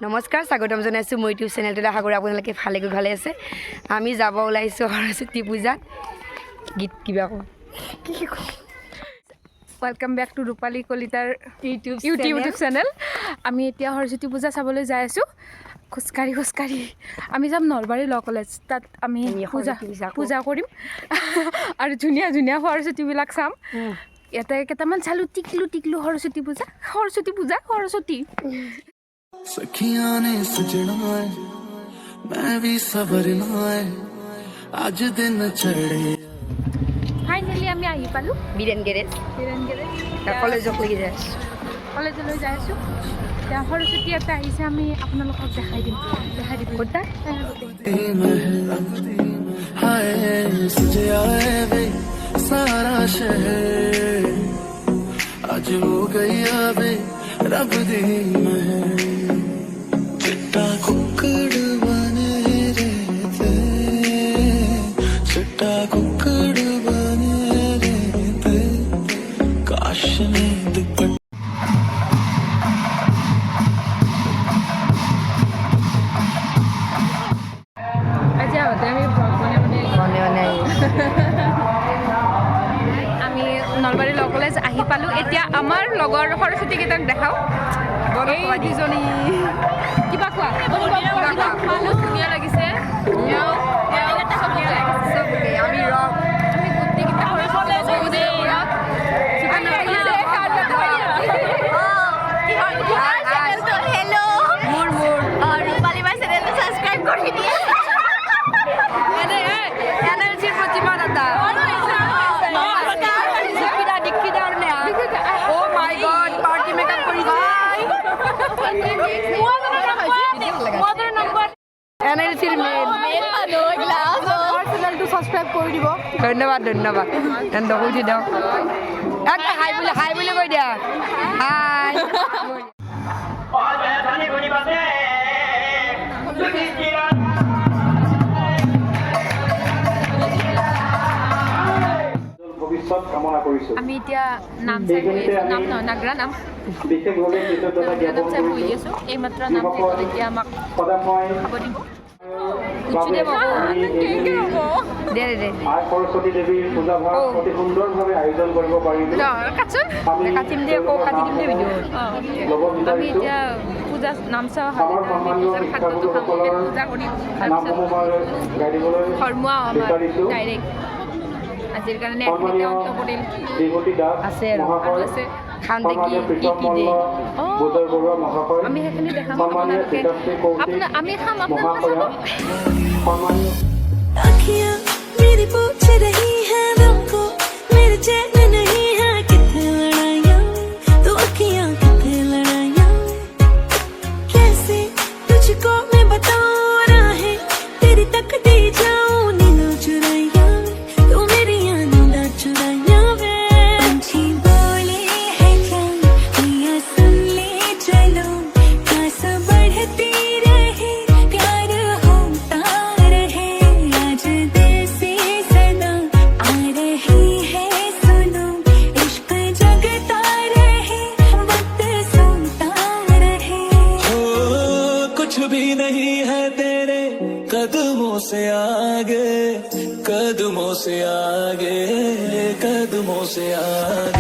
নমস্কাৰ স্বাগতম জনাইছোঁ মোৰ ইউটিউব চেনেলটোলৈ আশা কৰোঁ আপোনালোকে ভালে আছে আমি যাব ওলাইছোঁ সৰস্বতী পূজাত গীত কিবা কওঁ ওয়েলকাম ব্যাক টু ৰূপালী কলিতাৰ ইউটিউব চেনেল আমি এতিয়া সৰস্বতী পূজা চাবলৈ যাই আছোঁ খোজকাঢ়ি আমি যাম নলবাৰী ল কলেজ তাত আমি পূজা কৰিম আৰু ধুনীয়া সৰস্বতীবিলাক চাম ইয়াতে কেইটামান চালোঁ টিকলু সৰস্বতী सखियां ने सजना है मैं भी सवरना है आज दिन चढ़े ফাইনেলি আমি আহি পালোঁ বীৰেণ গেৰেজ কলেজলৈ যাই আছোঁ এতিয়া সৰস্বতী এটা আহিছে আমি আপোনালোকক দেখাই দিম ক'তা हाय सजे आए वे सारा शहर आज हो गई अबे रब दी महर चिट्टा कुक्कड़ बने रहते चिट्टा कुक्कड़ बने रहते काश नींद पट আজি আহোঁতে আমি আমি নলবাৰী ল কলেজ আহি পালোঁ এতিয়া আমাৰ লগৰ সৰস্বতীকেইটাক দেখাওঁ এই দুজনী কিবা কোৱা মানুহ ধুনীয়া লাগিছে আমি ৰক ধন্যবাদ উঠি দিয়ক হাই বুলি কৈ দিয়া হাই আমি এতিয়া নাম চাই বহি আছোঁ নাম নহয় নাগৰা নাম চাই বহি আছোঁ এইমাত্ৰ নাম চাই গ'ল এতিয়া আমাক খাব দিব সৰস্বতী দেৱীৰ পূজা ভাগ অতি সুন্দৰভাৱে আয়োজন কৰিব পাৰিম কাটিম দে আমি এতিয়া পূজা নাম চাওঁ পূজাৰ খাদ্যটো খাম পূজা কৰিম ধৰ্মুৱা আমাৰ ডাইৰেক্ট আজিৰ কাৰণে অন্ত কৰিল আছে আৰু আছে খাওঁতে কি দিয়ে আমি সেইখিনি দেখাম আপোনালোকে আমি খাম আপোনালোকে চাব आँखियाँ मेरी पूछ रही है हमको मेरे चैन नहीं है कितने लड़ाइयाँ तो आँखियाँ कितने लड़ाइयाँ कैसे तुझको मैं बताऊँ राहें तेरी तक दे जाऊँ नींदों चुराइयाँ तू मेरी नींदा चुराइयाँ वे पंछी बोले है क्या भैया सुन ले चलो प्यास बढ़ती रहे प्यार होता रहे आज दिल से सदा आ रही है सुनो इश्क जगता रहे वक्त सुनता रहे हो कुछ भी नहीं है तेरे कदमों से आगे कदमों से आगे कदमों से आगे